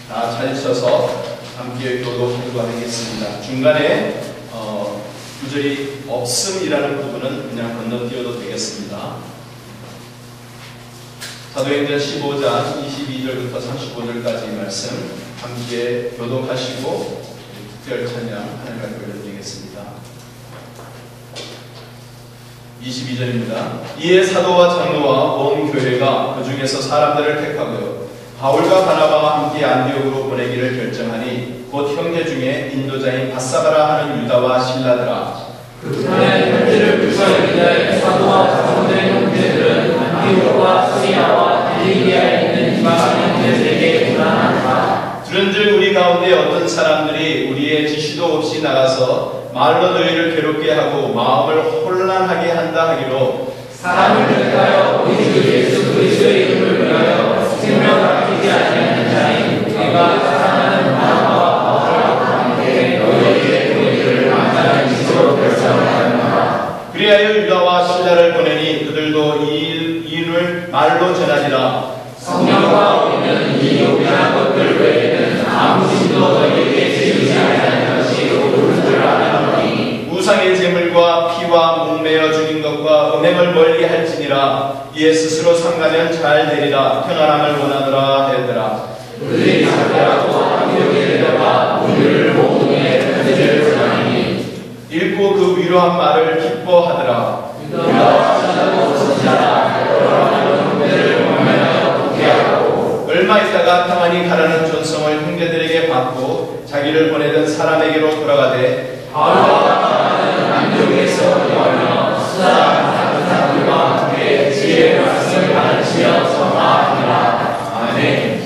다 찾으셔서 함께 교독 공부하겠습니다. 중간에 구절이 없음이라는 부분은 그냥 건너뛰어도 되겠습니다. 사도행전 15장 22절부터 35절까지 말씀 함께 교독하시고 특별 찬양 하늘과 교회를 드리겠습니다. 22절입니다. 이에 사도와 장로와 온 교회가 그 중에서 사람들을 택하고 바울과 바나바와 함께 안디옥으로 보내기를 결정하니 곧 형제 중에 인도자인 바사바라 하는 유다와 실라더라. 그분의 편지를 불사르기에 사도와 장로된 형제들은 안디옥과 시리아와 빌리기아에 있는 이방 형제들에게 고난하노라. 들은즉 우리 가운데 어떤 사람들이 우리의 지시도 없이 나가서 말로 너희를 괴롭게 하고 마음을 혼란하게 한다 하기로 사람을 택하여 우리 주 예수 그리스도의 이름을 위하여 생명 아끼지 아니하는 자인 우리가 사랑하는 바나바와 바울과 함께 너희에게 보내기를 만나는 이시로 결정하였노라. 그리하여 유다와 실라를 보내니 그들도 이 일을 말로 전하니라. 성령과 우리는 이 요구한 것들 외에는 아무 짓도 너희에게 지으지 아니하는 것이 옳은 줄 아나오니 우상의 제물과 피와 목매어 죽인 것과 음행을 멀리 할지니라. 이에 스스로 상가면 잘 되리라. 편안함을 원하노라 하였더라. 그들이 잡혀가고 안디옥에 내려가 우리를 모퉁이에 편지를 전하니 읽고 그 위로한 말을 기뻐하더라. 유다와 실라도 선지자라 여러 형제를 모면하여 복귀하고 얼마 있다가 평안히 가라는 존성을 형제들에게 받고 자기를 보내던 사람에게로 돌아가되 바울과 바나바는 안디옥에서 모여며 수사랑 다른 사람들과 함께 지혜의 말씀을 가르치며 전하하니라. 아멘.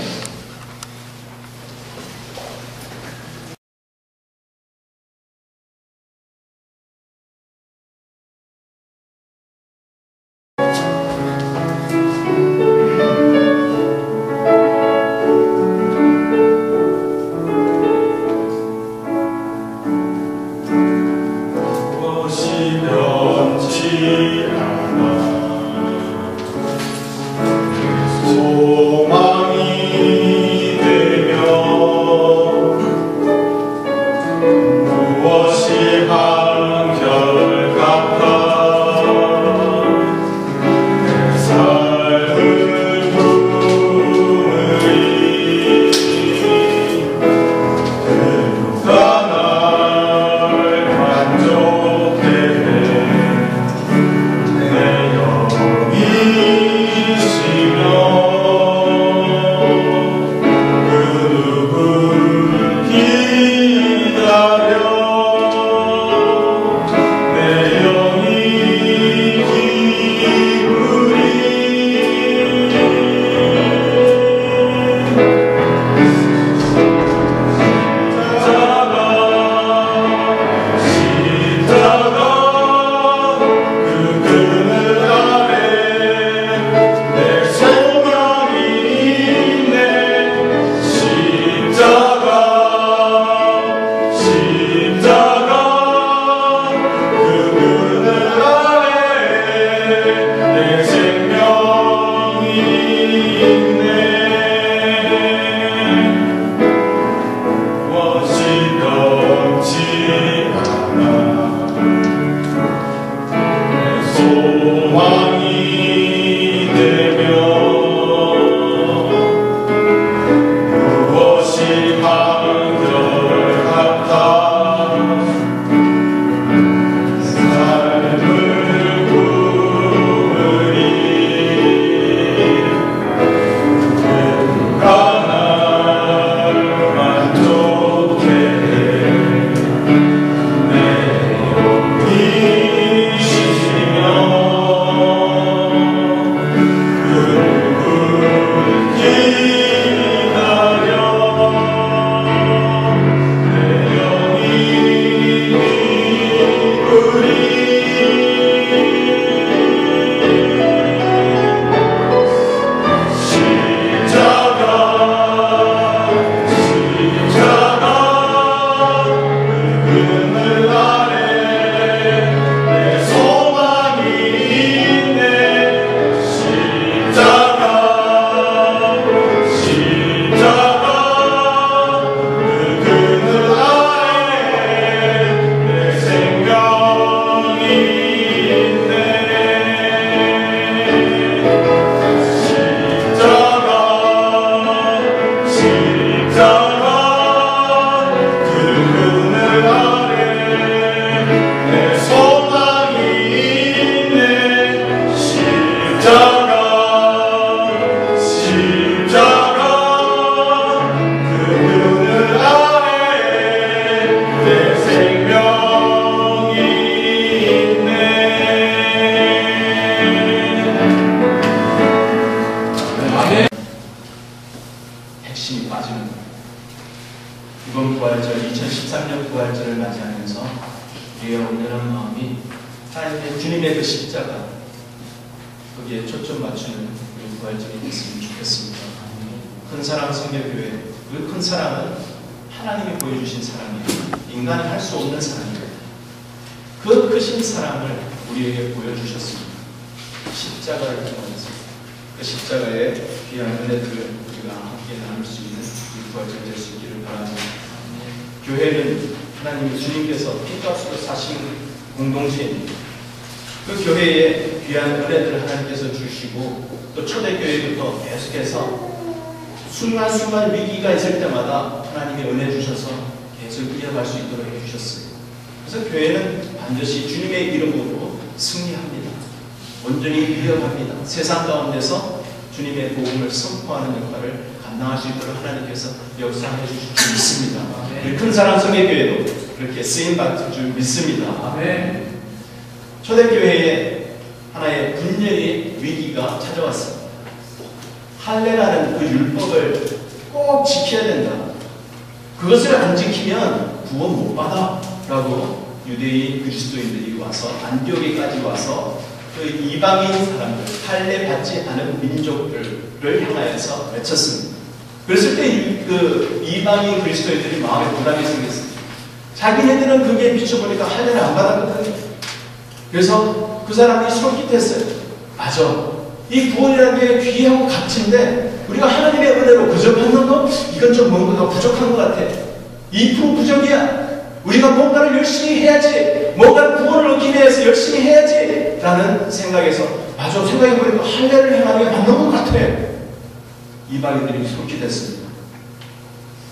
부활절, 2013년 부활절을 맞이하면서 우리의 온전한 마음이 하나님의 주님의 그 십자가 거기에 초점 맞추는 우리 부활절이 됐으면 좋겠습니다. 큰 사랑 성결교회, 그 큰 사랑은 하나님이 보여주신 사랑이에요. 인간이 할 수 없는 사랑이에요. 그 크신 사랑을 우리에게 보여주셨습니다. 십자가를 통해서 그 십자가의 귀한 은혜들을 우리가 함께 나눌 수 있는 이 부활절 될 수 있기를 바랍니다. 교회는 하나님 주님께서 피값으로 사신 공동체입니다. 그 교회에 귀한 은혜들을 하나님께서 주시고 또 초대교회부터 계속해서 순간순간 위기가 있을 때마다 하나님이 은혜 주셔서 계속 이어갈 수 있도록 해주셨어요. 그래서 교회는 반드시 주님의 이름으로 승리합니다. 온전히 이어갑니다. 세상 가운데서 주님의 복음을 선포하는 역할을 감당할 수 있도록 하나님께서 역사해 주실 줄 믿습니다. 우리 큰 사랑 성회교회도 그렇게 쓰임받을 줄 믿습니다. 아멘. 초대교회에 하나의 분열의 위기가 찾아왔습니다. 할례라는 그 율법을 꼭 지켜야 된다. 그것을 안 지키면 구원 못 받아 라고 유대인 그리스도인들이 와서 안디옥에까지 와서 그 이방인 사람들, 할례 받지 않은 민족들을 향하여서 외쳤습니다. 그랬을 때 그 이방인 그리스도인들이 마음에 부담이 생겼습니다. 자기네들은 그게 비춰보니까 할례를 안 받았거든요. 그래서 그 사람이 솔깃했어요. 맞아. 이 구원이라는 게 귀하고 값진데 우리가 하나님의 은혜로 그저 받는 거? 이건 좀 뭔가가 부족한 것 같아. 2% 부족이야. 우리가 뭔가를 열심히 해야지. 뭔가 구원을 얻기 위해서 열심히 해야지. 라는 생각에서 맞아. 생각해보니까 할례를 행하는 게 맞는 것 같아. 이방인들이 솔깃했습니다.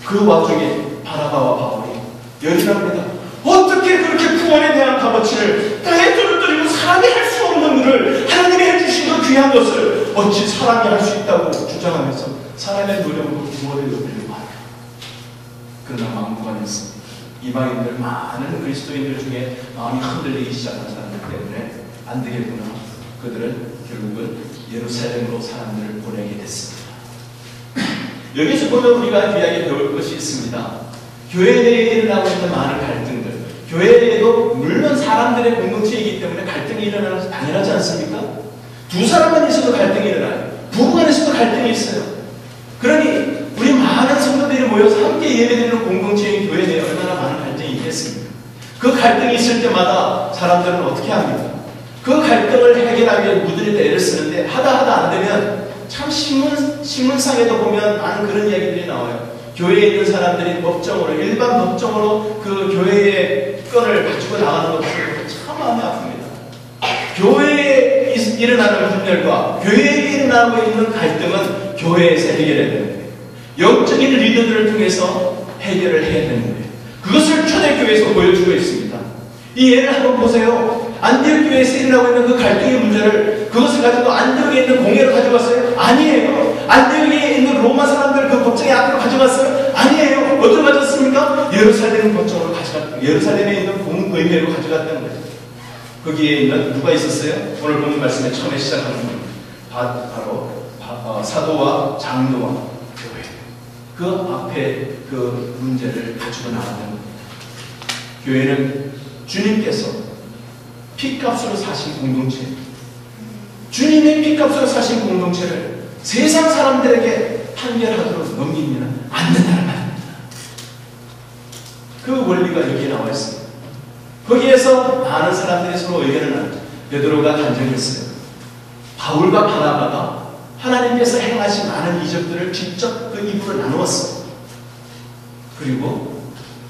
그 와중에 바나바와 바울이 열이 납니다. 어떻게 그렇게 구원에 대한 값어치를 땅에 떨어뜨리고 사람이 할 수 없는 일을 하나님이 해주신 그 귀한 것을 어찌 사람이 할 수 있다고 주장하면서 사람의 노력으로 구원을 얻으려고 하냐. 그러나 막무가내였습니다. 이방인들 많은 그리스도인들 중에 마음이 흔들리기 시작한 사람들 때문에 안 되겠구나. 그들은 결국은 예루살렘으로 사람들을 보내게 됐습니다. 여기서 보면 우리가 귀하게 배울 것이 있습니다. 교회 내에 일어나고 있는 많은 갈등들, 교회 내에도 물론 사람들의 공동체이기 때문에 갈등이 일어나는 것은 당연하지 않습니까? 두 사람만 있어도 갈등이 일어나요. 부부간에서도 갈등이 있어요. 그러니 우리 많은 성도들이 모여서 함께 예배드리는 공동체인 교회 내에 얼마나 많은 갈등이 있겠습니까? 그 갈등이 있을 때마다 사람들은 어떻게 합니까? 그 갈등을 해결하기 위해 무드리다 애를 쓰는데 하다 안 되면 참 신문상에도 보면 많은 그런 이야기들이 나와요. 교회에 있는 사람들이 법정으로, 일반 법정으로 그 교회의 건을 가지고 나가는 것을 참 마음이 아픕니다. 교회에 일어나는 분열과 교회에 일어나고 있는 갈등은 교회에서 해결해야 되는 거예요. 영적인 리더들을 통해서 해결을 해야 되는 거예요. 그것을 초대교회에서 보여주고 있습니다. 이 예를 한번 보세요. 안디옥 교회에서 일어나고 있는 그 갈등의 문제를 그것을 가지고 안디옥에 있는 공회로 가져갔어요? 아니에요. 안디옥에 있는 로마 사람들 그 법정의 앞으로 가져갔어요? 아니에요. 어디로 가져갔습니까? 예루살렘 법정으로 가져갔다. 예루살렘에 있는 공의회로 가져갔다는 거예요. 거기에 있는 누가 있었어요? 오늘 본 말씀에 처음에 시작하는 분. 바로 사도와 장로와 교회. 그 앞에 그 문제를 가지고 나가는 거예요. 교회는 주님께서 피값으로 사신 공동체, 주님의 피값으로 사신 공동체를 세상 사람들에게 판결하도록 넘기면 안 된다는 말입니다. 그 원리가 여기에 나와 있습니다. 거기에서 많은 사람들이 서로 의견을 나누죠. 베드로가 단정했어요. 바울과 바나바가 하나님께서 행하신 많은 이적들을 직접 그 입으로 나누었어요. 그리고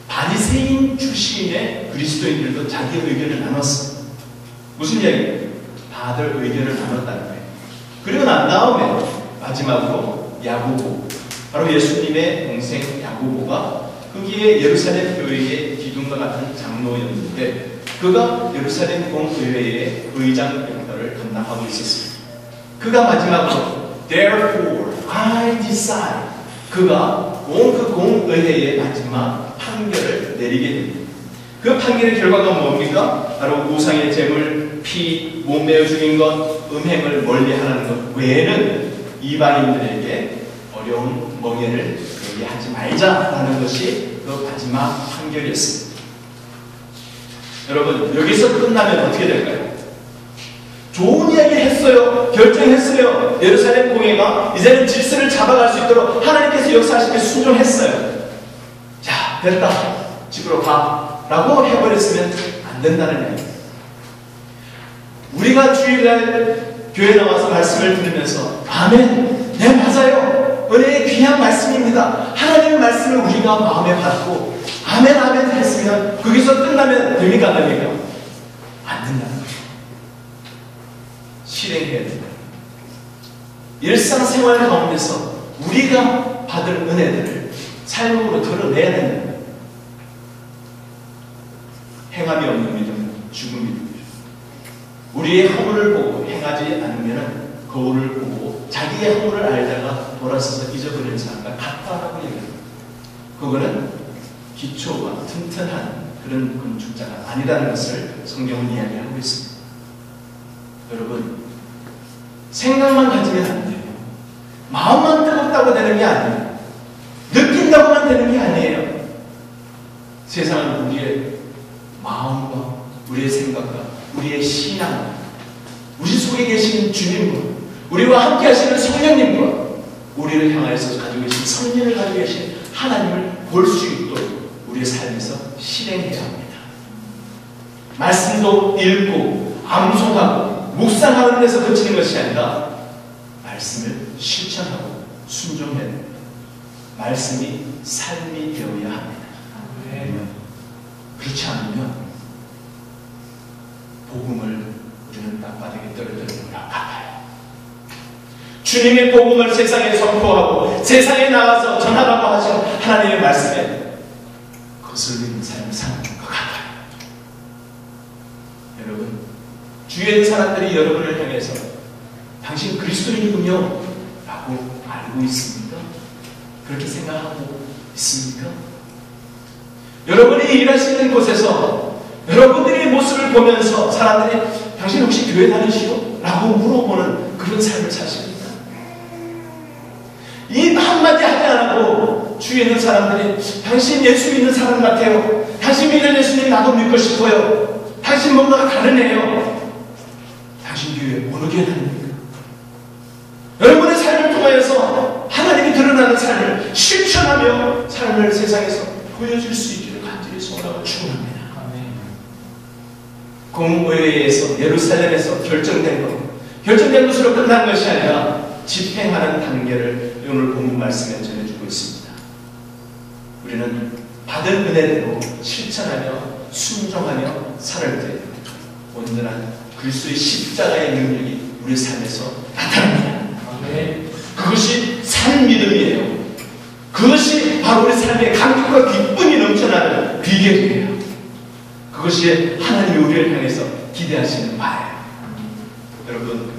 바리새인 출신의 그리스도인들도 자기 의견을 나눴어요. 무슨 이야기예요? 다들 의견을 나눴다는 거예요. 그리고 난 다음에 마지막으로 야고보, 바로 예수님의 동생 야고보가 거기에 예루살렘 교회의 기둥과 같은 장로였는데 그가 예루살렘 공의회의 의장 역할을 감당하고 있었습니다. 그가 마지막으로 Therefore I decide 그가 온 그 공의회의 마지막 판결을 내리게 됩니다. 그 판결의 결과가 뭡니까? 바로 우상의 제물, 피, 몸매어 죽인 것, 음행을 멀리하는 것 외에는 이방인들에게 어려운 멍에를 얘기하지 말자라는 것이 그 마지막 판결이었습니다. 여러분, 여기서 끝나면 어떻게 될까요? 좋은 이야기 했어요. 결정했어요. 예루살렘 공회가 이제는 질서를 잡아갈 수 있도록 하나님께서 역사하시기에 순종했어요. 자, 됐다. 집으로 가. 라고 해버렸으면 안 된다는 이야기예요. 우리가 주일날 교회 나와서 말씀을 들으면서 아멘, 네 맞아요, 은혜의 귀한 말씀입니다, 하나님의 말씀을 우리가 마음에 받고 아멘 아멘 했으면 거기서 끝나면 됩니까 안 됩니까? 안 된다는 거예요. 실행해야 된다. 일상생활 가운데서 우리가 받은 은혜들을 삶으로 드러내야 된다. 행함이 없는 믿음은 죽은 믿음이죠. 우리의 허물을 보고 행하지 않으면 거울을 보고 자기의 허물을 알다가 돌아서서 잊어버리는 사람과 같다라고 얘기합니다. 그거는 기초가 튼튼한 그런 건축자가 아니라는 것을 성경은 이야기하고 있습니다. 여러분, 생각만 가지면 안 돼요. 마음만 뜨겁다고 되는 게 아니에요. 느낀다고만 되는 게 아니에요. 세상은 우리의 마음과 우리의 생각과 우리의 신앙, 우리 속에 계신 주님과 우리와 함께 하시는 성령님과 우리를 향하여서 가지고 계신 성령을 가지고 계신 하나님을 볼 수 있도록 우리의 삶에서 실행해야 합니다. 말씀도 읽고 암송하고 묵상하는 데서 그치는 것이 아니라 말씀을 실천하고 순종해야 됩니다. 말씀이 삶이 되어야 합니다. 그렇지 않으면 복음을 우리는 땅바닥에 떨어뜨리는 거랑 같아요. 주님의 복음을 세상에 선포하고 세상에 나가서 전하라고 하신 하나님의 말씀에 거슬리는 삶을 사는 것 같아요. 여러분, 주위의 사람들이 여러분을 향해서 당신 그리스도인이군요 라고 알고 있습니까? 그렇게 생각하고 있습니까? 여러분이 일하시는 곳에서 여러분들의 모습을 보면서 사람들이 당신 혹시 교회 다니시오? 라고 물어보는 그런 삶을 사십니까? 이 한마디 하지 않아도 주위에 있는 사람들이 당신 예수 믿는 사람 같아요. 당신 믿는 예수님 나도 믿고 싶어요. 당신 뭔가 다르네요. 당신 교회 어느 교회 다닙니까? 여러분의 삶을 통하여서 하나님이 드러나는 삶을 실천하며 삶을 세상에서 보여줄 수 있기를 간절히 소원하고 축원합니다. 공의회에서 예루살렘에서 결정된 것으로 끝난 것이 아니라 집행하는 단계를 오늘 본문 말씀에 전해주고 있습니다. 우리는 받은 은혜대로 실천하며 순종하며 살을 때 온전한 그리스도의 십자가의 능력이 우리 삶에서 나타납니다. 그것이 산 믿음이에요. 그것이 바로 우리 삶의 감격과 기쁨이 넘쳐나는 비결이에요. 그것이 하나님이 우리를 향해서 기대하시는 바예요. 여러분,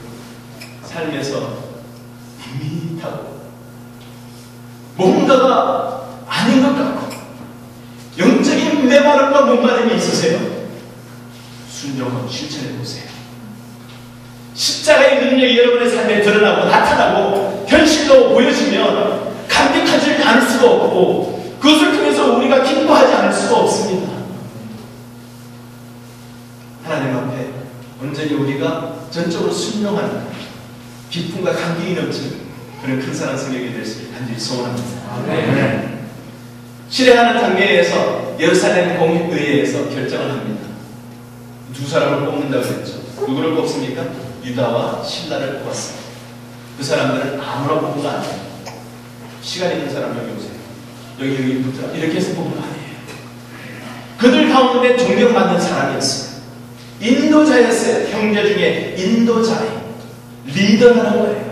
삶에서 밋밋하고 뭔가가 아닌 것 같고 영적인 메마름과 목마름이 있으세요? 순종하고 실천해 보세요. 십자가의 능력이 여러분의 삶에 드러나고 나타나고 현실로 보여지면 감격하지 않을 수가 없고 그것을 통해서 우리가 기뻐하지 않을 수가 없습니다. 하나님 앞에 온전히 우리가 전적으로 순종하는 기쁨과 감격이 넘치는 그런 큰 사랑 성격이 될 수 있게 간절히 소원합니다. 네. 실행하는 단계에서 예루살렘 공의회에서 결정을 합니다. 두 사람을 뽑는다고 했죠. 누구를 뽑습니까? 유다와 실라를 뽑았습니다. 그 사람들은 아무나 뽑은 거 아니에요. 시간 있는 사람 여기 오세요. 여기 붙어라. 이렇게 해서 뽑은 거 아니에요. 그들 가운데 존경받는 사람이었어요. 인도자였어요. 형제 중에 인도자예요. 리더라는 거예요.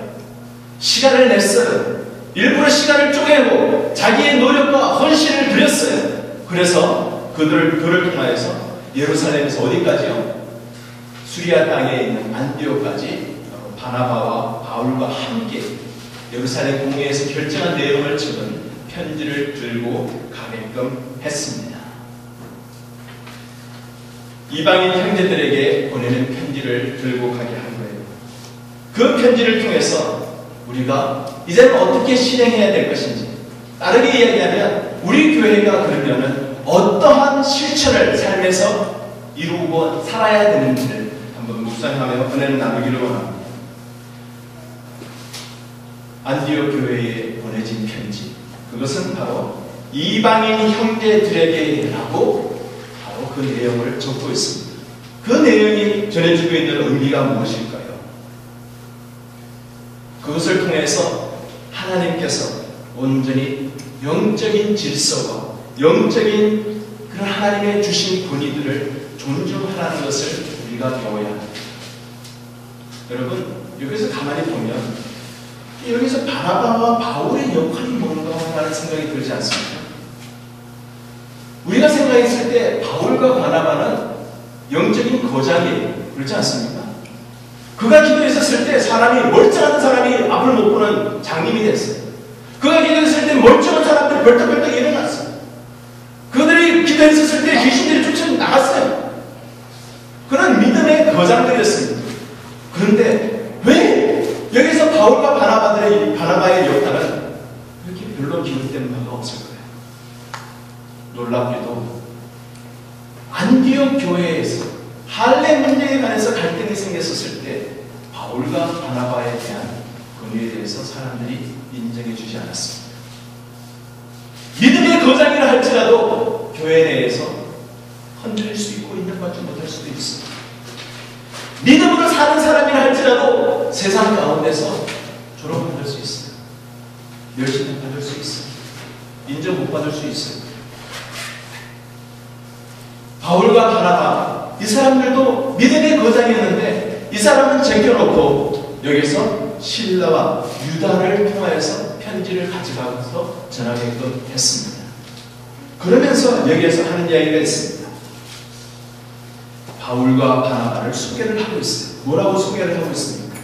시간을 냈어요. 일부러 시간을 쪼개고 자기의 노력과 헌신을 드렸어요. 그래서 그를 통하여서 예루살렘에서 어디까지요? 수리아 땅에 있는 안디오까지 바나바와 바울과 함께 예루살렘 공회에서 결정한 내용을 적은 편지를 들고 가게끔 했습니다. 이방인 형제들에게 보내는 편지를 들고 가게 한 거예요. 그 편지를 통해서 우리가 이제는 어떻게 실행해야 될 것인지, 다르게 이야기하면 우리 교회가 그러면은 어떠한 실천을 삶에서 이루고 살아야 되는지를 한번 묵상하며 은혜를 나누기를 원합니다. 안디옥 교회에 보내진 편지, 그것은 바로 이방인 형제들에게라고 바로 그 내용을 적고 있습니다. 그 내용이 전해지고 있는 의미가 무엇일까요? 그것을 통해서 하나님께서 온전히 영적인 질서와 영적인 그런 하나님의 주신 권위들을 존중하라는 것을 우리가 배워야 합니다. 여러분, 여기서 가만히 보면 여기서 바나바와 바울의 역할이 뭔가 하는 생각이 들지 않습니까? 우리가 생각했을 때 바울과 바나바는 영적인 거장이에요. 그렇지 않습니까? 그가 기도했었을 때 사람이 멀쩡한 사람이 앞을 못 보는 장님이 됐어요. 그가 기도했을 때 멀쩡한 사람들이 벌떡벌떡 일어났어요. 그들이 기도했었을 때 귀신들이 쫓아나갔어요. 그런 믿음의 거장들이었습니다. 그런데 왜 여기서 바울과 바나바의 역할은 이렇게 별로 기록된 바가 없을 거예요. 놀랍게도 안디옥 교회에서 할례 문제에 관해서 갈등이 생겼었을 때 바울과 바나바에 대한 권위에 대해서 사람들이 인정해 주지 않았습니다. 믿음의 거장이라 할지라도 교회 내에서 흔들릴 수 있고 인정받지 못할 수도 있습니다. 믿음으로 사는 사람이라 할지라도 세상 가운데서 조롱받을 수 있어요. 멸시는 받을 수 있어요. 인정 못 받을 수 있어요. 바울과 바나바, 이 사람들도 믿음의 거장이었는데 이 사람은 제껴놓고 여기서 실라와 유다를 통하여서 편지를 가져가서 전하게끔 했습니다. 그러면서 여기에서 하는 이야기가 있습니다. 바울과 바나바를 소개를 하고 있어요. 뭐라고 소개를 하고 있습니까?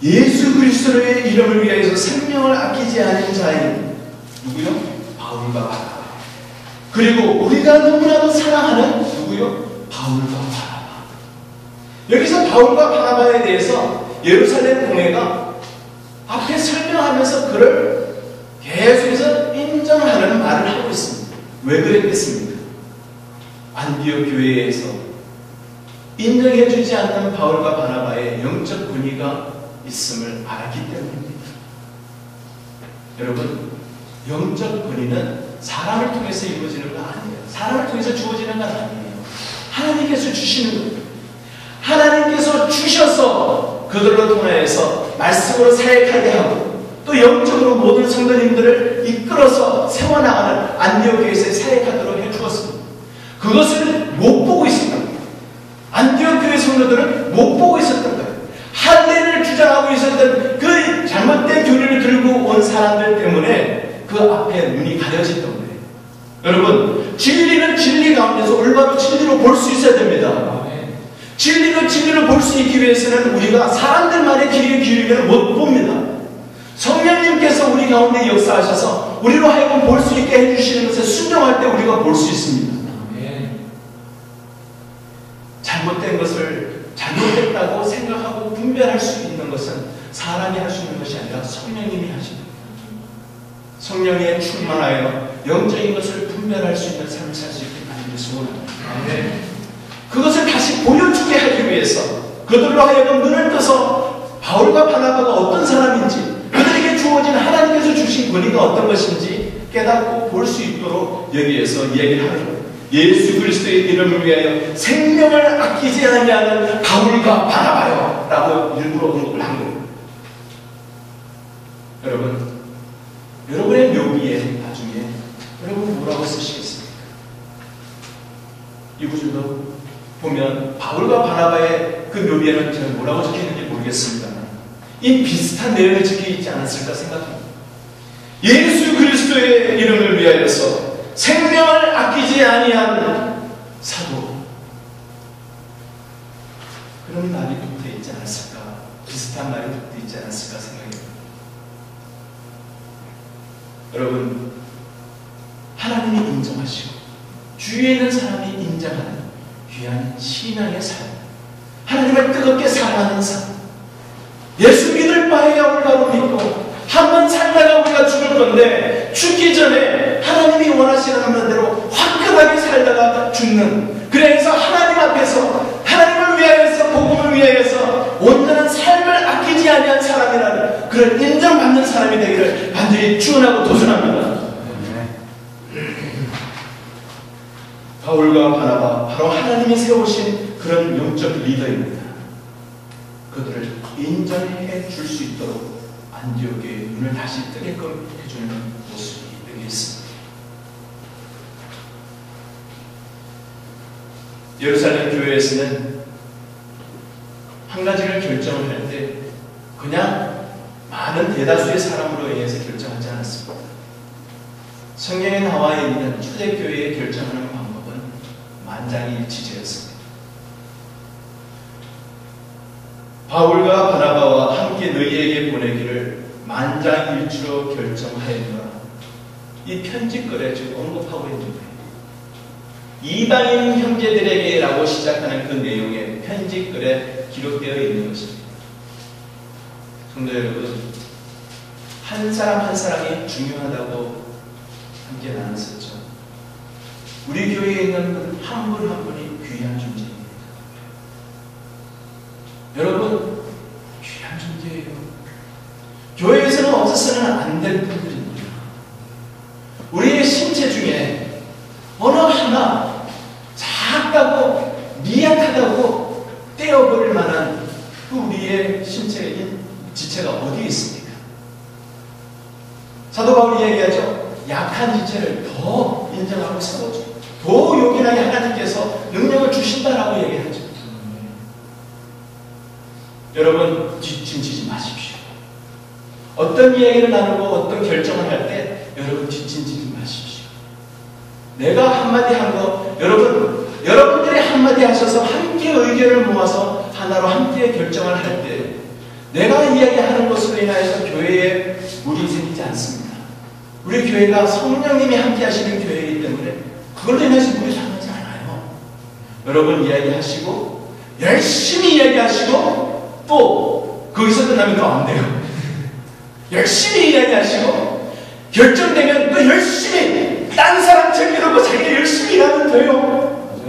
예수 그리스도의 이름을 위하여서 생명을 아끼지 않은 자인 누구요? 바울과 바나바. 그리고 우리가 너무나도 사랑하는 누구요? 바울과 바나바. 여기서 바울과 바나바에 대해서 예루살렘 공회가 앞에 설명하면서 그를 계속해서 인정하는 말을 하고 있습니다. 왜 그랬겠습니까? 안디옥 교회에서 인정해주지 않는 바울과 바나바의 영적 권위가 있음을 알았기 때문입니다. 여러분, 영적 권위는 사람을 통해서 이루어지는 건 아니에요. 사람을 통해서 주어지는 건 아니에요. 하나님께서 주시는 거예요. 하나님께서 주셔서 그들로 통하여서 말씀으로 사역하게 하고 또 영적으로 모든 성도님들을 이끌어서 세워나가는 안디옥 교회에서 사역하도록 해주었습니다. 그것을 못 보고 있었던 거예요. 안디옥 교회 성도들은 못 보고 있었던 거예요. 할례를 주장하고 있었던 그 잘못된 교리를 들고 온 사람들 때문에 그 앞에 눈이 가려졌던 거예요. 여러분, 진리는 진리 가운데서 올바로 진리로 볼 수 있어야 됩니다. 진리는 진리로 볼 수 있기 위해서는 우리가 사람들만의 길을 기울이면 못 봅니다. 성령님께서 우리 가운데 역사하셔서 우리로 하여금 볼 수 있게 해주시는 것에 순종할 때 우리가 볼 수 있습니다. 잘못된 것을 잘못됐다고 생각하고 분별할 수 있는 것은 사람이 할 수 있는 것이 아니라 성령님이 하십니다. 성령에 충만하여 영적인 것을 분별할 수 있는 삶을 살 수 있게 하기를 소원합니다. 그것을 다시 보여주게 하기 위해서 그들로 하여금 눈을 떠서 바울과 바나바가 어떤 사람인지 그들에게 주어진 하나님께서 주신 권위가 어떤 것인지 깨닫고 볼 수 있도록 여기에서 이야기를 하는 거예요. 예수 그리스도의 이름을 위하여 생명을 아끼지 아니하는 바울과 바나바요 라고 일부러 언급을 한 거예요. 여러분, 여러분의 묘기에 나중에 여러분 뭐라고 쓰시겠습니까? 이 구절도 보면 바울과 바나바의 그 묘비에는 제가 뭐라고 적혀있는지 모르겠습니다만 이 비슷한 내용이 적혀있지 않았을까 생각합니다. 예수 그리스도의 이름을 위하여서 생명을 아끼지 아니한 사도, 그런 말이 붙어 있지 않았을까, 비슷한 말이 붙어 있지 않았을까 생각합니다. 여러분, 하나님이 인정하시고 주위에 있는 사람이 인정하는 귀한 신앙의 삶, 하나님을 뜨겁게 사랑하는 삶, 예수 믿을 바에야 올바로 믿고 한 번 살다가 우리가 죽을 건데 죽기 전에 하나님이 원하시는 대로 화끈하게 살다가 죽는, 그래서 하나님 앞에서 하나님을 위하여서 복음을 위하여서 온전한 삶을 아끼지 아니한 사람이라는 그런 인정받는 사람이 되기를 반드시 축원하고 도전합니다. 바울과 바나바 바로 하나님이 세우신 그런 영적 리더입니다. 그들을 인정해 줄 수 있도록 안디옥의 눈을 다시 뜨게끔 해주는 모습이 여기 있습니다. 예루살렘 교회에서는 한 가지를 결정을 할 때 그냥 많은 대다수의 사람으로 의해서 결정하지 않았습니다. 성경에 나와 있는 초대교회의 결정하는 방법은 만장일치제였습니다. 바울과 바나바와 함께 너희에게 보내기를 만장일치로 결정하였노라. 이 편지글에 지금 언급하고 있는 거예요. 이방인 형제들에게 라고 시작하는 그 내용에 편지글에 기록되어 있는 것입니다. 성도 여러분, 한 사람 한 사람이 중요하다고 함께 나눴었죠. 우리 교회에 있는 분 한 분 한 분이 귀한 존재입니다. 여러분, 귀한 존재예요. 교회에서는 없어서는 안 될 분들입니다. 우리의 신체 중에 어느 하나 작다고 미약하다고 떼어버릴 만한 그 우리의 신체인 지체가 어디에 있습니까? 사도 바울이 얘기하죠. 약한 지체를 더 인정하고 세워줘. 더 요긴하게 하나님께서 능력을 주신다라고 얘기하죠. 여러분, 뒷짐지지 마십시오. 어떤 이야기를 나누고 어떤 결정을 할 때 여러분 뒷짐지지 마십시오. 내가 한마디 한 거, 여러분들이 한마디 하셔서 함께 의견을 모아서 하나로 함께 결정을 할 때 내가 이야기하는 것으로 인하여서 교회에 물이 생기지 않습니다. 우리 교회가 성령님이 함께 하시는 교회이기 때문에 그걸로 인해서 물이 상하지 않아요. 여러분 이야기하시고 열심히 이야기하시고 또 거기서 끝나면 또 안 돼요. 열심히 이야기하시고 결정되면 또 열심히 딴 사람 챙겨놓고 자기가 열심히 일하면 돼요.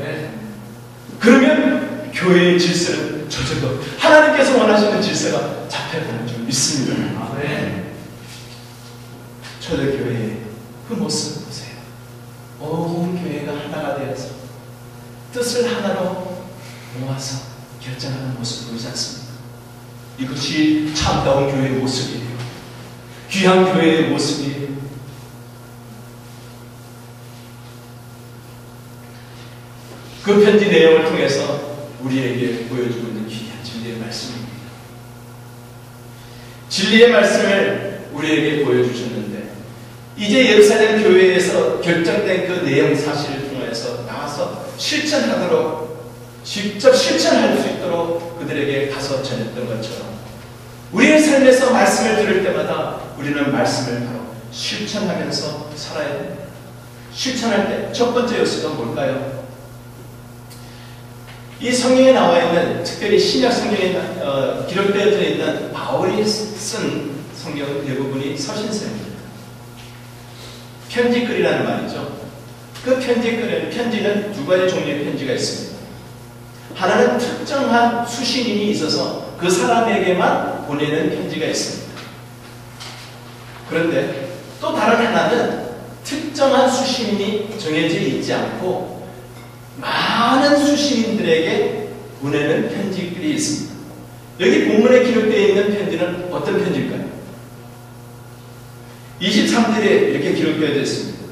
그러면 교회의 질서는 저절로 하나님께서 원하시는 질서가 잡혀가는 줄 믿습니다. 초대교회의 그 모습 보세요. 온 교회가 하나가 되어서 뜻을 하나로 모아서 결정하는 모습 보이지 않습니까? 이것이 참다운 교회의 모습이에요. 귀한 교회의 모습이에요. 그 편지 내용을 통해서 우리에게 보여주고 있는 귀한 진리의 말씀입니다. 진리의 말씀을 우리에게 보여주셨는데 이제 예루살렘 교회에서 결정된 그 내용 사실을 통해서 나와서 실천하도록 직접 실천할 수 있도록 그들에게 가서 전했던 것처럼 우리의 삶에서 말씀을 들을 때마다 우리는 말씀을 바로 실천하면서 살아야 됩니다. 실천할 때 첫 번째 요소가 뭘까요? 이 성경에 나와 있는, 특별히 신약 성경에 기록되어져 있는 바울이 쓴 성경은 대부분이 서신서입니다. 편지글이라는 말이죠. 그 편지는 두 가지 종류의 편지가 있습니다. 하나는 특정한 수신인이 있어서 그 사람에게만 보내는 편지가 있습니다. 그런데 또 다른 하나는 특정한 수신인이 정해져 있지 않고 많은 수신인들에게 보내는 편지글이 있습니다. 여기 본문에 기록되어 있는 편지는 어떤 편지일까요? 23절에 이렇게 기록되어 있습니다.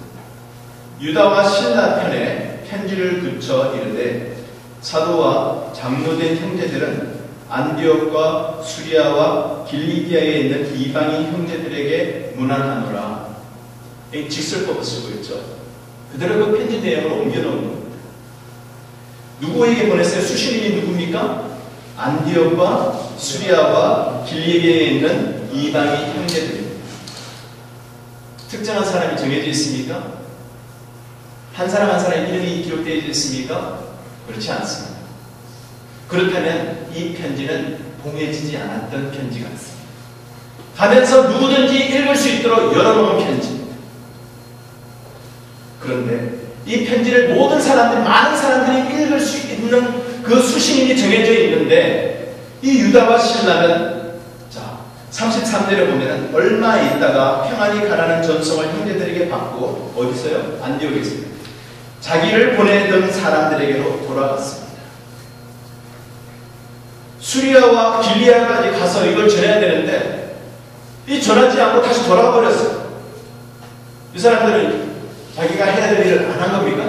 유다와 신라 편에 편지를 붙여 이르되 사도와 장로된 형제들은 안디옥과 수리아와 길리기아에 있는 이방인 형제들에게 문안하노라. 직설법을 쓰고 있죠. 그대로 그 편지 내용을 옮겨놓은 겁니다. 누구에게 보냈어요? 수신인이 누굽니까? 안디옥과 수리아와 길리기아에 있는 이방인 형제들입니다. 특정한 사람이 정해져 있습니까? 한 사람 한 사람의 이름이 기록되어 있습니까? 그렇지 않습니다. 그렇다면 이 편지는 봉해지지 않았던 편지 같습니다. 가면서 누구든지 읽을 수 있도록 열어놓은 편지. 그런데 이 편지를 모든 사람들이, 많은 사람들이 읽을 수 있는 그 수신인이 정해져 있는데, 이 유다와 실라는, 자, 33절에 보면은 얼마 있다가 평안히 가라는 전송을 형제들에게 받고, 어디서요? 안디옥에 있습니다. 자기를 보내던 사람들에게로 돌아갔습니다. 수리아와 길리아까지 가서 이걸 전해야 되는데, 이 전하지 않고 다시 돌아가 버렸어요. 이 사람들은 자기가 해야 될 일을 안 한 겁니까?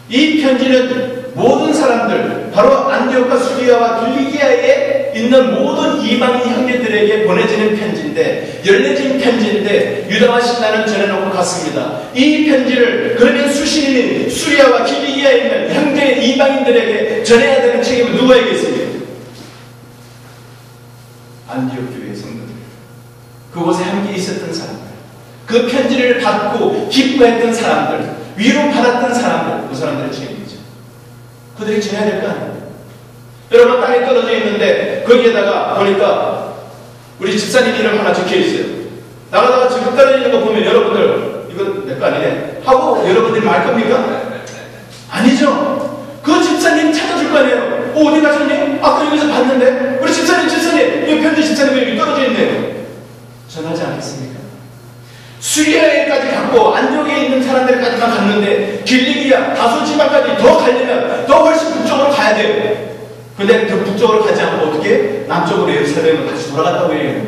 이 편지는 모든 사람들, 바로 안디옥과 수리아와 길리기아에 있는 모든 이방인 형제들에게 보내지는 편지인데, 열려진 편지인데 유다와 실라는 전해놓고 갔습니다. 이 편지를 그러면 수신인 수리아와 길리기아에 있는 형제 이방인들에게 전해야 되는 책임은 누구에게 있습니까? 안디옥 교회 성도들, 그곳에 함께 있었던 사람들, 그 편지를 받고 기뻐했던 사람들, 위로받았던 사람들, 그 사람들의 책임이죠. 그들이 전해야 될 거 아니에요. 여러분, 땅에 떨어져 있는데 거기에다가 보니까 우리 집사님 이름 하나 적혀 있어요. 나가다가 지금 떨어지는 거 보면 여러분들 이건 내 거 아니네 하고 여러분들이 말 겁니까? 아니죠. 그 집사님 찾아줄 거 아니에요. 어디 가셨니? 아까 여기서 봤는데 우리 집사님 이 편지 집사님 여기 떨어져 있네요. 전하지 않겠습니까? 수리아에까지 갔고 안디옥에 있는 사람들까지만 갔는데 길리기아 다소 지방까지 더 가려면 더 훨씬 북쪽으로 가야 돼요. 근데 그 북쪽으로 가지 않고 어떻게 남쪽으로 예루살렘으로 다시 돌아갔다고 해요.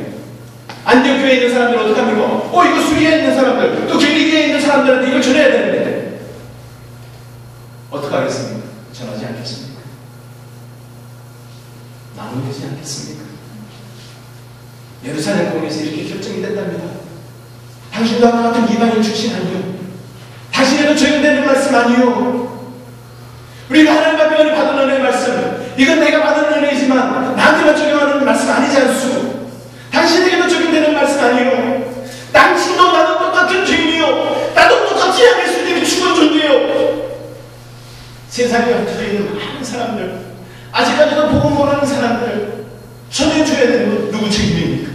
안디옥 교회에 있는 사람들은 어떻게 합니까? 이거 수리아에 있는 사람들, 또 길리기아에 있는 사람들한테 이걸 전해야 되는데 어떻게 하겠습니까? 전하지 않겠습니까? 나누지 않겠습니까? 예루살렘 공에서 이렇게 결정이 된답니다. 당신도 아까 같은 이방인 출신 아니요. 당신에도 적용되는 말씀 아니요. 우리가 하나님 앞에 은혜 받은 은혜의 말씀, 이건 내가 받은 은혜이지만 나한테만 적용하는 말씀 아니지 않소. 당신에게도 적용되는 말씀 아니요. 당신도 나도 똑같은 죄인이요. 나도 똑같이 예수님이 죽은 존재요. 세상에 흩어져 있는 많은 사람들, 아직까지도 복음 모르는 사람들 전해줘야 되는 건 누구 책임입니까?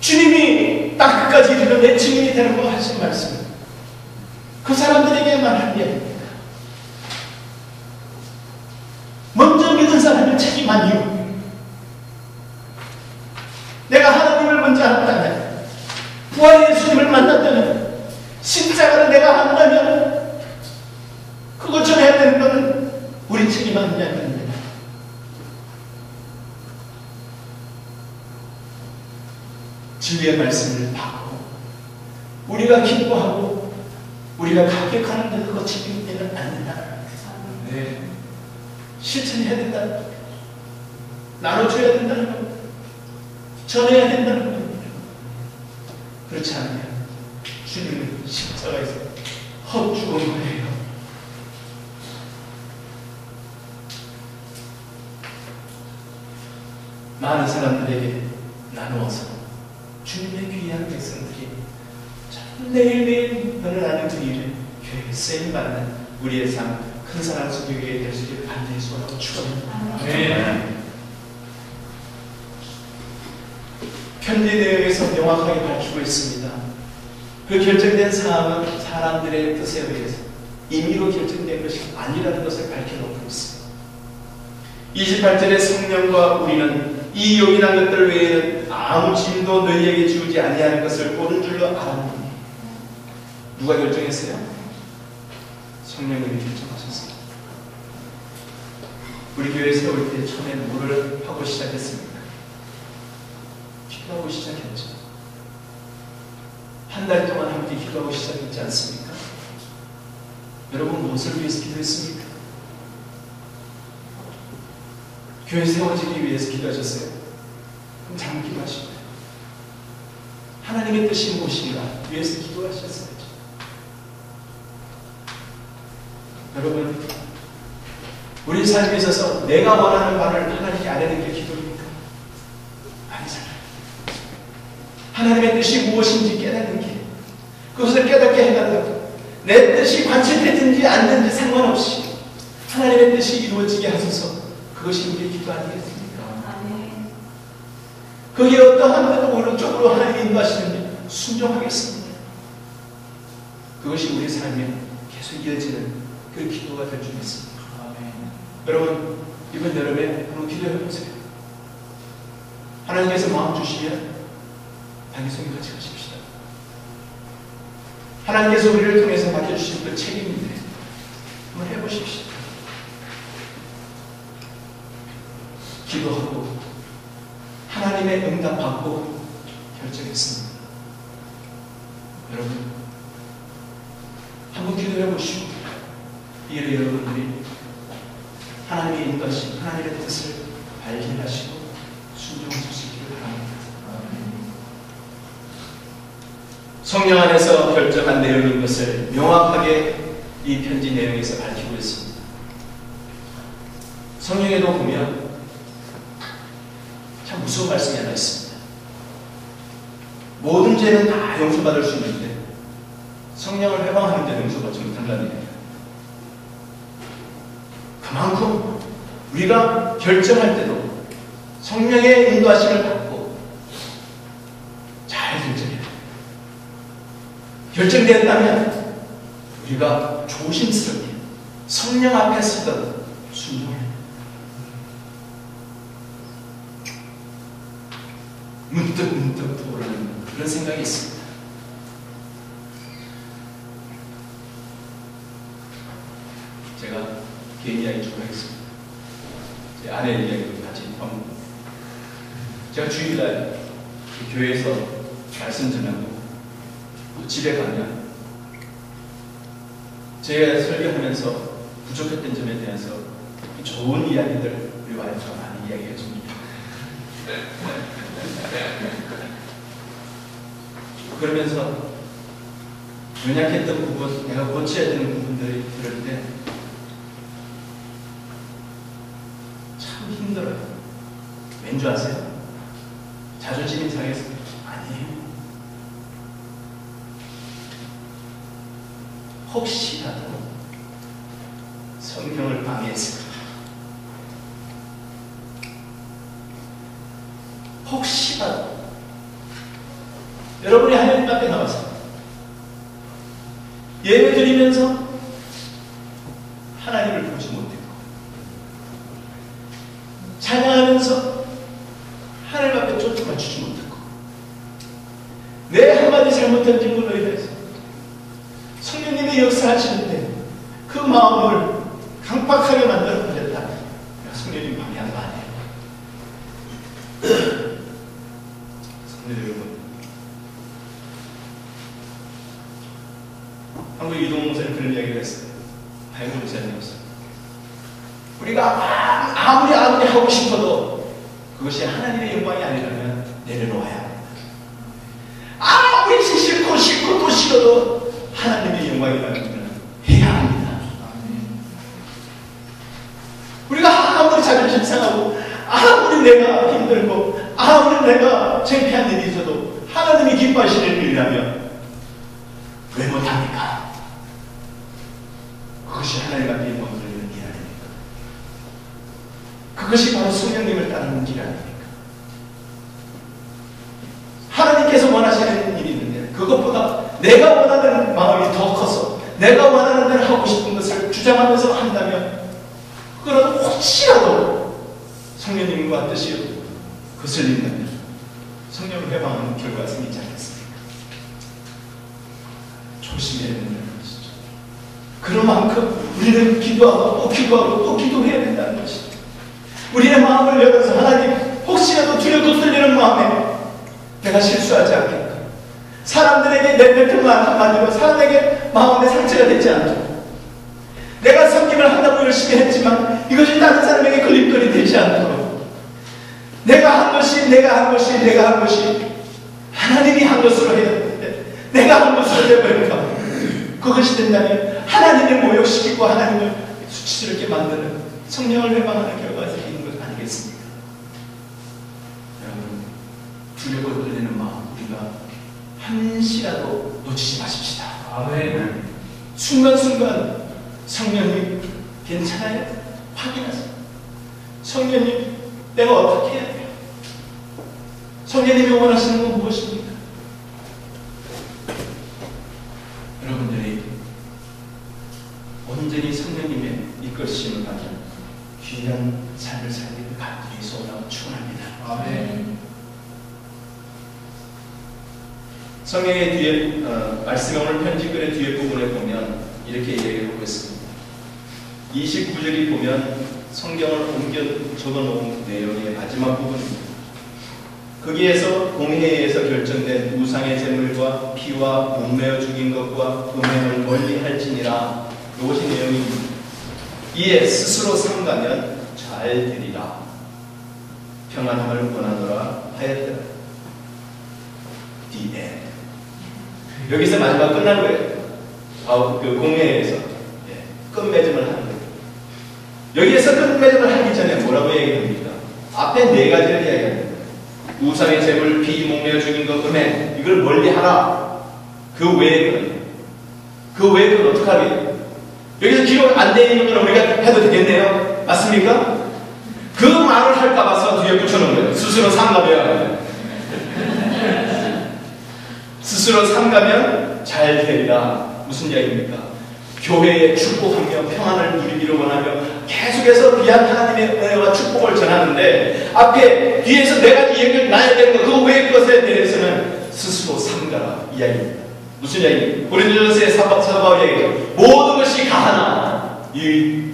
주님이 땅 끝까지 이르는 내 증인이 되는 거 하신 말씀, 그 사람들에게만 한 얘기입니다. 먼저 믿은 사람의 책임 아니요. 내가 하나님을 먼저 알았다면, 부활의 예수님을 만났다면, 십자가를 내가 한다면 그걸 전해야 되는 것은 우리 책임 아니냐는 겁니다. 진리의 말씀을 받고 우리가 기뻐하고 우리가 감격하는데 그거 책임되는 안 된다. 네. 실천해야 된다는 겁니다. 나눠줘야 된다는 겁니다. 전해야 된다는 겁니다. 그렇지 않으면 주님은 십자가에서 헛죽은 거예요. 많은 사람들에게 나누어서 주님의 귀한 백성들이 매일매일 너를 아는 그 일을 교회에 쓰임받는 우리의 삶, 큰 사랑 속에 될 수 있기를 간절히 소원하고 축원합니다. 네. 편지 내용에서 명확하게 밝히고 있습니다. 그 결정된 사항은 사람들의 뜻에 의해서 임의로 결정된 것이 아니라는 것을 밝혀놓고 있습니다. 28절에 성령과 우리는 이 요긴한 것들 외에는 아무 짐도 너희에게 지우지 아니하는 것을 옳은 줄로 알았느니. 누가 결정했어요? 성령님이 결정하셨습니다. 우리 교회 세울 때 처음에 뭐를 하고 시작했습니까? 기도하고 시작했죠. 한 달 동안 함께 기도하고 시작했지 않습니까? 여러분 무엇을 위해서 기도했습니까? 교회 세워지기 위해서 기도하셨어요? 그럼 잘못 기도하신 거예요. 하나님의 뜻이 무엇인가 위해서 기도하셨어야죠. 여러분, 우리 삶에 있어서 내가 원하는 바를 하나님께 아뢰는 게 기도입니까? 아니잖아요. 하나님의 뜻이 무엇인지 깨닫는 게, 그것을 깨닫게 해달라고, 내 뜻이 관철되든지 안 되든지 상관없이 하나님의 뜻이 이루어지게 하소서, 그것이 우리의 기도 아니겠습니까? 거기에 어떠한 오른쪽으로 하나님이 인도하시는지 순종하겠습니다. 그것이 우리 삶에 계속 이어지는 그 기도가 될 줄 믿습니다. 여러분, 이번 여름에 한번 기도해 보세요. 하나님께서 마음 주시면 단기성에 같이 가십시다. 하나님께서 우리를 통해서 맡겨주신 그 책임인데 한번 해보십시오. 기도하고 하나님의 응답 받고 결정했습니다. 여러분, 한번 기도해 보시고 이를 여러분들이 하나님의 인도하신 하나님의 뜻을 발견하시고 순종하실 수 있기를 바랍니다. 성령 안에서 결정한 내용인 것을 명확하게 이 편지 내용에서 밝히고 있습니다. 성령에도 보면 참 무서운 말씀이 하나 있습니다. 모든 죄는 다 용서받을 수 있는데 성령을 회방하는 데는 용서받지 못한다는 얘기예요. 그만큼 우리가 결정할 때도 성령의 인도하심을 받고 잘 결정해야 돼요. 결정되었다면 우리가 조심스럽게 성령 앞에 서던 순종해야 돼요. 문득 떠오르는 그런 생각이 있습니다. 제가 개인 이야기 좀 하겠습니다. 제 아내 이야기도 같이 합니다. 제가 주일날 교회에서 말씀 전하고 또 집에 가면 제가 설교하면서 부족했던 점에 대해서 좋은 이야기들 우리 와이프가 많이 이야기해 줍니다. 그러면서 연약했던 부분, 내가 고쳐야 되는 부분들이 들을 때 참 힘들어요. 왠지 아세요? 자존심이 상해서 아니에요. 혹시라도 성경을 방해했을까? 혹시라도 여러분이 하나님 앞에 나와서 예배 드리면서 하나님을 보지 못했고 찬양하면서 하나님 앞에 초점 맞추지 못했고 내 한마디 잘못한 질문으로 인해서 성령님의 역사하시는데 그 마음을 강팍하게 만들어 버렸다. 성령님 방해한 거 아니에요. 성도 여러분, 한국 이동훈 목사님 그런 이야기를 했어요. 하이무 목사님이었어요. 우리가 아무리 하고 싶어도 그것이 하나님의 영광이 아니라면 내려놓아야 합니다. 아무리 싫고 또 싫어도 하나님의 영광이라면 해야 합니다. 우리가 아무리 자존심 상하고 아무리 내가 힘들고 아무리 내가 창피한 일이 있어도 하나님이 기뻐하시는 일이라면 왜 못합니까? 그것이 하나님 앞에 영광을 드리는 길 아닙니까? 그것이 바로 성령님을 따르는 길 아닙니까? 하나님께서 원하시는 일이 있는데 그것보다 내가 원하는 마음이 더 커서 내가 원하는 대로 하고 싶은 것을 주장하면서 한다면 그러나 혹시라도 성령님과 뜻이 거슬린다면 성령을 회방하는 결과가 생기지 않겠습니까? 조심해야 된다는 것이죠. 그런 만큼 우리는 기도하고 또 기도하고 또 기도해야 된다는 것이죠. 우리의 마음을 열어서 하나님 혹시라도 두렵고 떨리는 마음에 내가 실수하지 않겠다. 사람들에게 내 뱉음만 한마디로 사람에게 마음에 상처가 되지 않도록 내가 섬김을 한다고 열심히 했지만 이것이 다른 사람에게 걸림돌이 되지 않도록 내가 한 것이 하나님이 한 것으로 해야 되는데 내가 한 것으로 되버릴까? 그것이 된다면 하나님을 모욕시키고 하나님을 수치스럽게 만드는 성령을 회방하는 결과가 생기는 것 아니겠습니까? 여러분, 두렵고 떨리는 마음 우리가 한시라도 놓치지 마십시다. 아멘. 순간순간 성령님 괜찮아요? 확인하세요. 성령님 내가 어떻게 해야 돼요? 성령님이 원하시는 건 무엇입니까? 여러분들이 온전히 성령님의 이끌심을 받는 귀한 삶을 살기를 간절히 소원하고 축원합니다. 아멘. 성경의 뒤에 말씀의 오늘 편지글의 뒤에 부분에 보면 이렇게 얘기하고 있습니다. 29절이 보면 성경을 옮겨 적어놓은 내용의 마지막 부분입니다. 거기에서 공회에서 결정된 우상의 제물과 피와 목매어 죽인 것과 음행을 멀리 할지니라, 이것이 내용입니다. 이에 스스로 삼가면 잘 되리라. 평안함을 원하노라 하였더라. The end. 여기서 마지막 끝난 거예요. 그 공회에서 끝맺음을 하는 거예요. 여기에서 끝맺음을 하기 전에 뭐라고 얘기합니까? 앞에 네 가지를 이야기합니다. 우상의 제물, 피, 목매어 죽인 것, 음행, 이걸 멀리 하라. 그 외의 건 어떻게 하겠어요? 여기서 기록 안 되어 있는 건 우리가 해도 되겠네요. 맞습니까? 그 말을 할까 봐서 뒤에 붙여놓은 거예요. 스스로 삼가면 스스로 삼가면 잘 되리라. 무슨 이야기입니까? 교회의 축복하며 평안을 누리기를 원하며 계속해서 귀한 하나님의 은혜와 축복을 전하는데 앞에 뒤에서 네 가지 얘기를 나야 되는 거, 그 외의 것에 대해서는 스스로 삼가라 이야기입니다. 무슨 이야기입니까? 고린도전서의 사도 바울 이야기죠. 모든 것이 가하나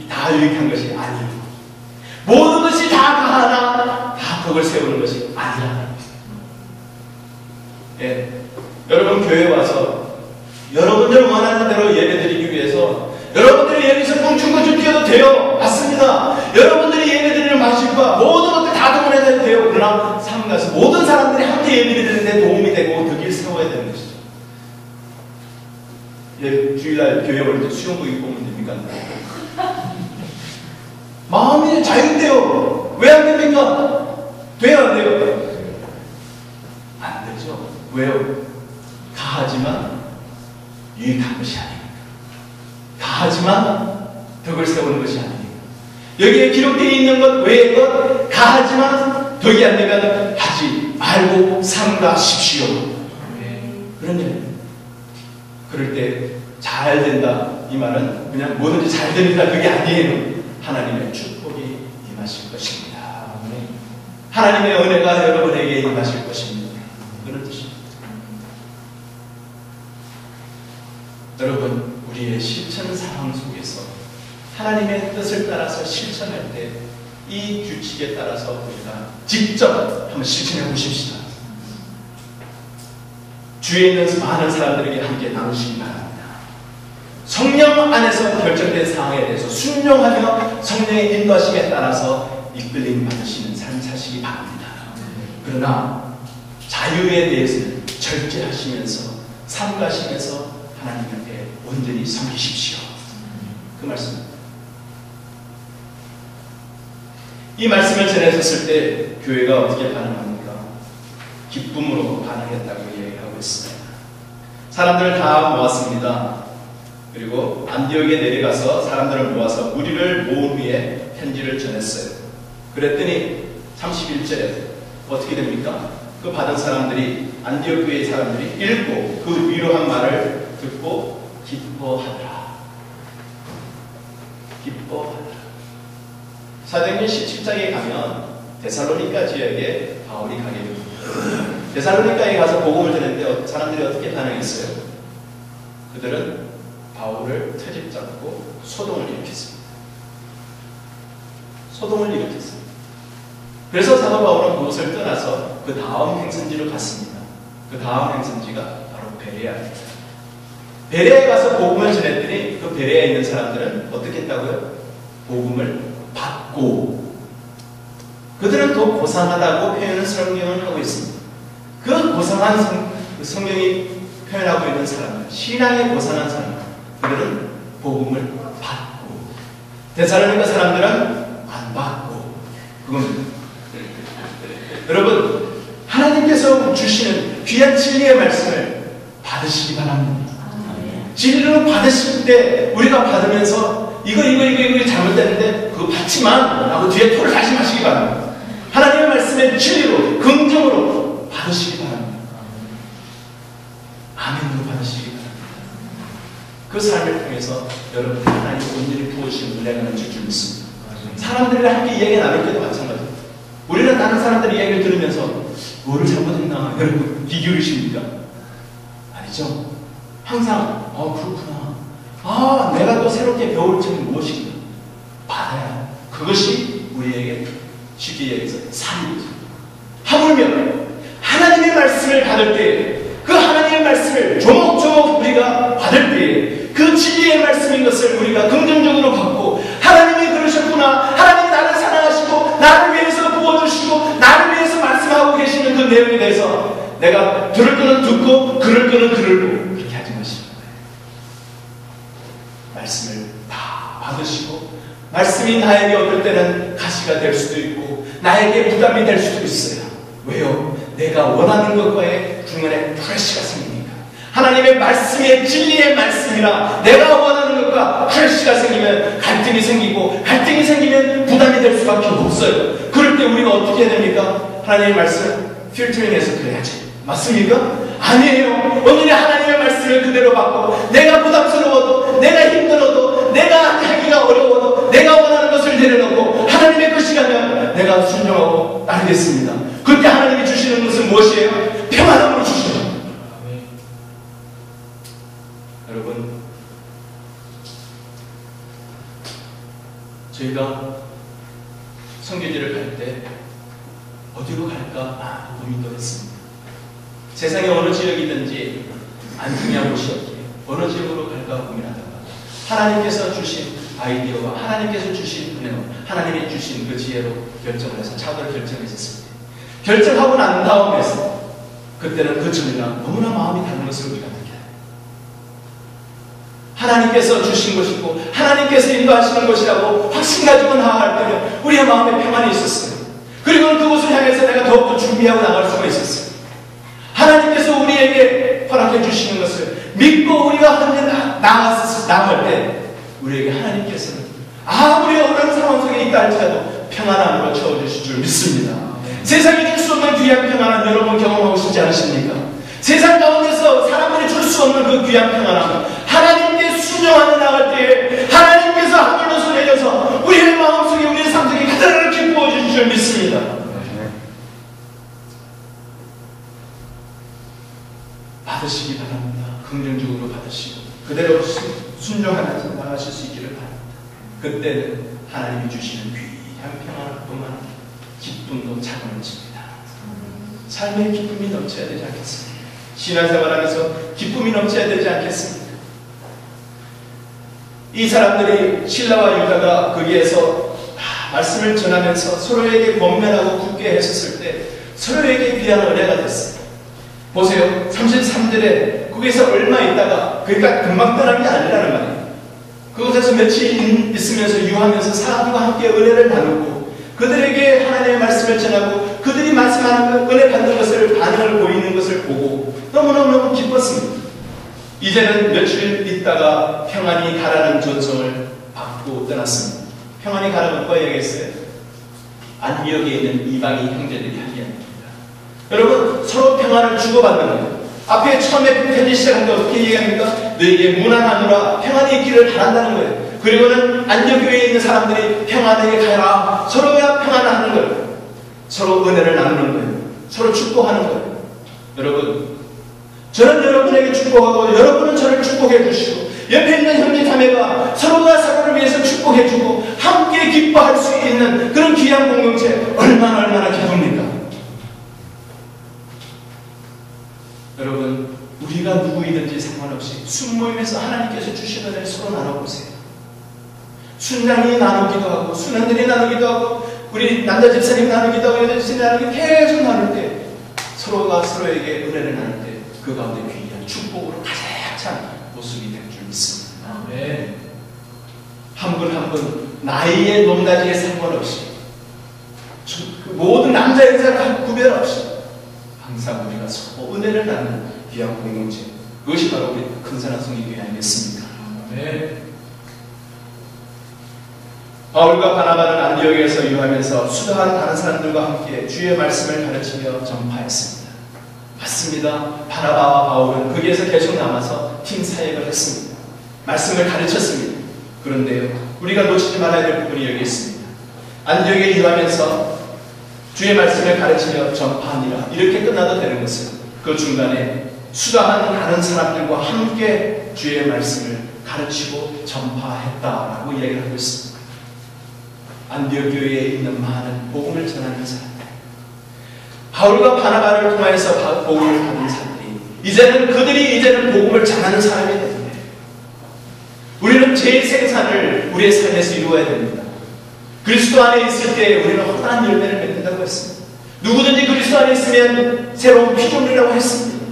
다 유익한 것이 아니요. 모든 것이 다 가하나 다 덕을 세우는 것이 아니라. 예. 여러분 교회에 와서 여러분들 원하는 대로 예배드리기 위해서 여러분들이 여기서 껑충껑충 뛰어도 돼요. 맞습니다. 여러분들이 예배드리는 방식과 모든 것들 다 동원해야 돼요. 그러나 삼가서 모든 사람들이 함께 예배드리는데 도움이 되고 덕을 세워야 되는 것이죠. 예, 주일날 교회 올 때 수영복 입고 오면 됩니까? 마음이 자유돼요. 왜 안 됩니까? 돼요, 안 돼요? 안 되죠. 왜요? 가하지만 유익한 것이 아닙니다. 가하지만 덕을 세우는 것이 아닙니다. 여기에 기록되어 있는 것 외의 것, 가하지만 덕이 안 되면 하지 말고 삼가십시오. 그런 얘기입니다. 그럴 때 잘 된다 이 말은 그냥 뭐든지 잘 됩니다 그게 아니에요. 하나님의 축복이 임하실 것입니다. 하나님의 은혜가 여러분에게 임하실 것입니다. 그런 뜻입니다. 여러분, 우리의 실천 상황 속에서 하나님의 뜻을 따라서 실천할 때 이 규칙에 따라서 우리가 직접 한번 실천해 보십시다. 주위에 있는 많은 사람들에게 함께 나누시기 바랍니다. 성령 안에서 결정된 상황에 대해서 순종하며 성령의 인도하심에 따라서 이끌림 받으시는 삶 사시기 바랍니다. 그러나 자유에 대해서는 절제하시면서 삼가시면서 하나님께 온전히 섬기십시오. 그 말씀입니다. 이 말씀을 전해졌을 때 교회가 어떻게 반응합니까? 기쁨으로 반응했다고 얘기하고 있습니다. 사람들을 다 모았습니다. 그리고 안디옥에 내려가서 사람들을 모아서 무리를 모은 후에 편지를 전했어요. 그랬더니 31절에 어떻게 됩니까? 그 받은 사람들이 안디옥 교회의 사람들이 읽고 그 위로한 말을 듣고 기뻐하더라. 기뻐하더라. 사도행전 17장에 가면 데살로니가 지역에 바울이 가게 됩니다. 데살로니가에 가서 복음을 전했는데 사람들이 어떻게 반응했어요? 그들은 바울을 트집 잡고 소동을 일으켰습니다. 소동을 일으켰습니다. 그래서 사도 바울은 그곳을 떠나서 그 다음 행선지로 갔습니다. 그 다음 행선지가 바로 베레아입니다. 베레아에 가서 복음을 전했더니 그 베레아에 있는 사람들은 어떻게 했다고요? 복음을 받고 그들은 더 고상하다고 표현을 성경을 하고 있습니다. 그 고상한 성경이 표현하고 있는 사람들, 신앙에 고상한 사람들, 그들은 복음을 받고 데살로니가 사람들은 안 받고 그겁니다. 여러분, 하나님께서 주시는 귀한 진리의 말씀을 받으시기 바랍니다. 진리를 받으실 때 우리가 받으면서 이거 잘못됐는데 그거 받지만 하고 뒤에 토를 다시 마시기 바랍니다. 하나님의 말씀의 진리로 긍정으로 받으시기 바랍니다. 아멘으로 받으시기 바랍니다. 그 삶을 통해서 여러분 하나님 온전히 부으신 은혜가 넘칠 줄 믿습니다. 사람들이랑 함께 이야기 나눌 때도 마찬가지입니다. 우리는 다른 사람들의 이야기를 들으면서 뭐를 잘못했나 여러분 귀 기울이십니까? 아니죠. 항상 그렇구나. 내가 또 새롭게 배울 점이 무엇인가 받아야 그것이 우리에게 쉽게 얘기해서 살이죠. 하물며 하나님의 말씀을 받을 때 그 하나님의 말씀을 조목조목 우리가 받을 때 그 진리의 말씀인 것을 우리가 긍정적으로 받고 하나님이 그러셨구나, 하나님이 나를 사랑하시고 나를 위해서 부어주시고 나를 위해서 말씀하고 계시는 그 내용에 대해서 내가 들을 거는 듣고 그럴 거는 그러고 그렇게 하지 마시고 말씀을 다 받으시고 말씀이 나에게 어떨 때는 가시가 될 수도 있고 나에게 부담이 될 수도 있어요. 왜요? 내가 원하는 것과의 중간에 프레시가 생기니까. 하나님의 말씀의 진리의 말씀이라 내가 원하는 것과 프레시가 생기면 갈등이 생기고 갈등이 생기면 부담이 될 수밖에 없어요. 그럴 때 우리가 어떻게 해야 됩니까? 하나님의 말씀 필터링해서 그래야지. 맞습니까? 아니에요. 오늘의 하나님의 말씀을 그대로 받고 내가 부담스러워도 내가 힘들어도 내가 하기가 어려워도 내가 원하는 것을 내려놓고 하나님의 것이라면 내가 순종하고 따르겠습니다. 그때 하나님이 주시는 것은 무엇이에요? 평안함으로 주시는 겁니다. 여러분, 저희가 선교지를 갈 때 어디로 갈까 고민도 했습니다. 세상에 어느 지역이든지 안중요한 곳이 없기에 어느 지역으로 갈까 고민하다가 하나님께서 주신 아이디어와 하나님께서 주신 은혜와 하나님이 주신 그 지혜로 결정을 해서 차도를 결정했었습니다. 결정하고 난 다음에서 그때는 그 전이랑 너무나 마음이 다른 것을 우리가 느껴요. 하나님께서 주신 것이고 하나님께서 인도하시는 것이라고 확신 가지고 나아갈 때는 우리의 마음에 평안이 있었어요. 그리고 그곳을 향해서 내가 더욱더 준비하고 나갈 수가 있었어요. 하나님께서 우리에게 허락해 주시는 것을 믿고 우리가 나아갈 때 우리에게 하나님께서는 아무리 어려운 상황 속에 있다 할지라도 평안함으로 채워주실 줄 믿습니다. 세상이 줄 수 없는 귀한 평안함 여러분 경험하고 싶지 않으십니까? 세상 가운데서 사람들이 줄 수 없는 그 귀한 평안함 하나님께 순종하며 나갈 때에 하나님께서 하늘로 손내려서 우리의 마음속에 우리의 삶 속에 가득히 부어주실 줄 믿습니다. 받으시기 바랍니다. 긍정적으로 받으시고 그대로 순종하면서 나가실 수 있기를 바랍니다. 그때는 하나님이 주시는 귀한 평안뿐만 아니라 기쁨도 차가워집니다. 삶의 기쁨이 넘쳐야 되지 않겠습니까? 신앙생활하면서 기쁨이 넘쳐야 되지 않겠습니까? 이 사람들이 실라와 유다가 거기에서 말씀을 전하면서 서로에게 권면하고 굳게 했었을 때 서로에게 귀한 은혜가 됐어요. 보세요. 33절에 거기서 얼마 있다가 그러니까 금방 떠난 게 아니라는 말이에요. 그곳에서 며칠 있으면서 유하면서 사람들과 함께 은혜를 나누고 그들에게 하나님의 말씀을 전하고 그들이 말씀하는 은혜 받는 것을 반응을 보이는 것을 보고 너무너무 기뻤습니다. 이제는 며칠 있다가 평안이 가라는 전송을 받고 떠났습니다. 평안이 가라는 누가 얘기했어요? 안디옥에 있는 이방인 형제들이 한 이야기입니다. 여러분 서로 평안을 주고받는 거예요. 앞에 처음에 편지 시작할 때 어떻게 얘기합니까? 너에게 무난하노라 평안이 있기를 바란다는 거예요. 그리고는 안디옥교회에 있는 사람들이 평안하게 가라. 서로가 평안하는 거예요. 서로 은혜를 나누는 거예요. 서로 축복하는 거예요. 여러분 저는 여러분에게 축복하고 여러분은 저를 축복해 주시고 옆에 있는 형제 자매가 서로가 서로를 위해서 축복해 주고 함께 기뻐할 수 있는 그런 귀한 공동체 얼마나 기쁩니까? 여러분 우리가 누구이든지 상관없이 순모임에서 하나님께서 주시는 은혜를 서로 나눠보세요. 순장이 나누기도 하고 순원들이 나누기도 하고 우리 남자 집사님 나누기도 하고 여자 집사님 나누기도 계속 나눌 때 서로가 서로에게 은혜를 나눌 때 그 가운데 귀한 축복으로 가득 찬 모습이 될 줄 믿습니다. 네. 한 분 한 분 나이에 높낮이에 상관없이 모든 남자 여자 구별 없이 항상 우리가 서로 은혜를 나누는 귀한 공동체 그것이 바로 우리 큰사랑 성교회 아니겠습니까? 네. 바울과 바나바는 안디옥에서 유하면서 수다한 다른 사람들과 함께 주의 말씀을 가르치며 전파했습니다. 맞습니다. 바나바와 바울은 거기에서 계속 남아서 팀 사역을 했습니다. 말씀을 가르쳤습니다. 그런데요, 우리가 놓치지 말아야 될 부분이 여기 있습니다. 안디옥에 유하면서 주의 말씀을 가르치며 전파하니라 이렇게 끝나도 되는 것은 그 중간에 수다한 다른 사람들과 함께 주의 말씀을 가르치고 전파했다라고 이야기를 하고 있습니다. 안디옥 교회에 있는 많은 복음을 전하는 사람들, 바울과 바나바를 통하여서 복음을 받는 사람들이 이제는 복음을 전하는 사람이 됩니다. 우리는 재생산을 우리의 삶에서 이루어야 됩니다. 그리스도 안에 있을 때 우리는 허다한 열매를 맺는다고 했습니다. 누구든지 그리스도 안에 있으면 새로운 피조물이라고 했습니다.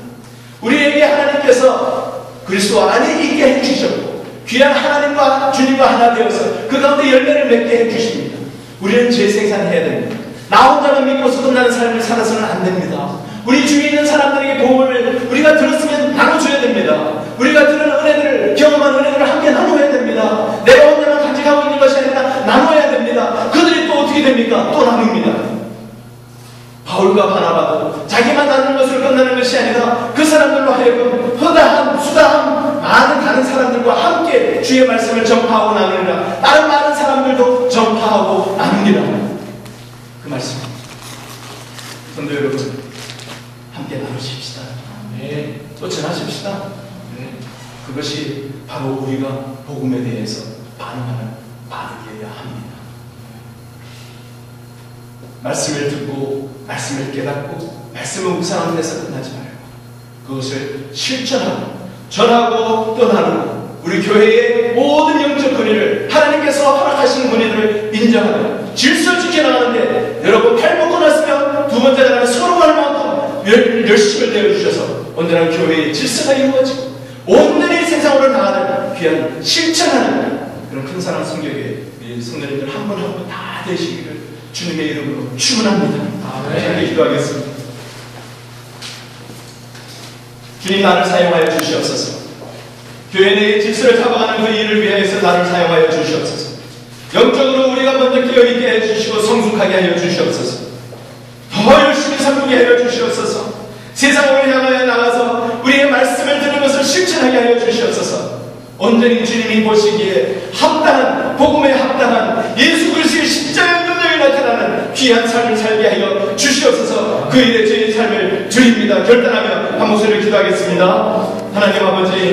우리에게 하나님께서 그리스도 안에 있게 해주셨고 귀한 하나님과 주님과 하나 되어서 그 가운데 열매를 맺게 해주십니다. 우리는 재생산해야 됩니다. 나 혼자만 믿고서 끝나는 삶을 살아서는 안 됩니다. 우리 주위에 있는 사람들에게 복음을 우리가 들었으면 나눠줘야 됩니다. 우리가 들은 은혜들을, 경험한 은혜들을 함께 나눠야 됩니다. 내가 혼자만 간직하고 있는 것이 아니라 나눠야 됩니다. 그들이 또 어떻게 됩니까? 또 나눕니다. 바울과 바나바도 자기만 나누는 것으로 끝나는 것이 아니라 그 사람들로 하여금 허다한, 수다한 많은 다른 사람들과 함께 주의 말씀을 전파하고 나누니라. 다른 많은 사람들도 전파하고 나누니라. 그 말씀, 성도 여러분, 함께 나누십시다. 네. 또 전하십시다. 네. 그것이 바로 우리가 복음에 대해서 반응하는 반응이어야 합니다. 말씀을 듣고 말씀을 깨닫고 말씀을 묵상하는 데서 끝나지 말고 그것을 실천하고 전하고 또 나누고 우리 교회의 모든 영적 권위를 하나님께서 허락하신 권위들을 인정하고 질서를 지켜나가는데 여러분 팔 먹고 났으면 두 번째 나라는 서로 갈 만큼 열심을 내어주셔서 언제나 교회의 질서가 이루어지고 온전히 세상으로 나가는 귀한 실천하는 그런 큰 사랑 성격의 성도님들 한 분 한 분 다 되시기를 주님의 이름으로 축원합니다. 함께 기도하겠습니다. 주님, 나를 사용하여 주시옵소서. 교회 내의 질서를 잡아가는 그 일을 위해서 나를 사용하여 주시옵소서. 영적으로 우리가 먼저 깨어있게 해주시고 성숙하게 하여 주시옵소서. 더 열심히 섬기게 하여 주시옵소서. 세상을 향하여 나가서 우리의 말씀을 듣는 것을 실천하게 하여 주시옵소서. 온전히 주님이 보시기에 합당한, 복음에 합당한 예수 그리스도의 십자가의 능력이 나타나는 귀한 삶을 살게 하여 주시옵소서. 그 일에 저희의 삶을 드립니다. 결단하며 한 목소리를 기도하겠습니다. 하나님 아버지,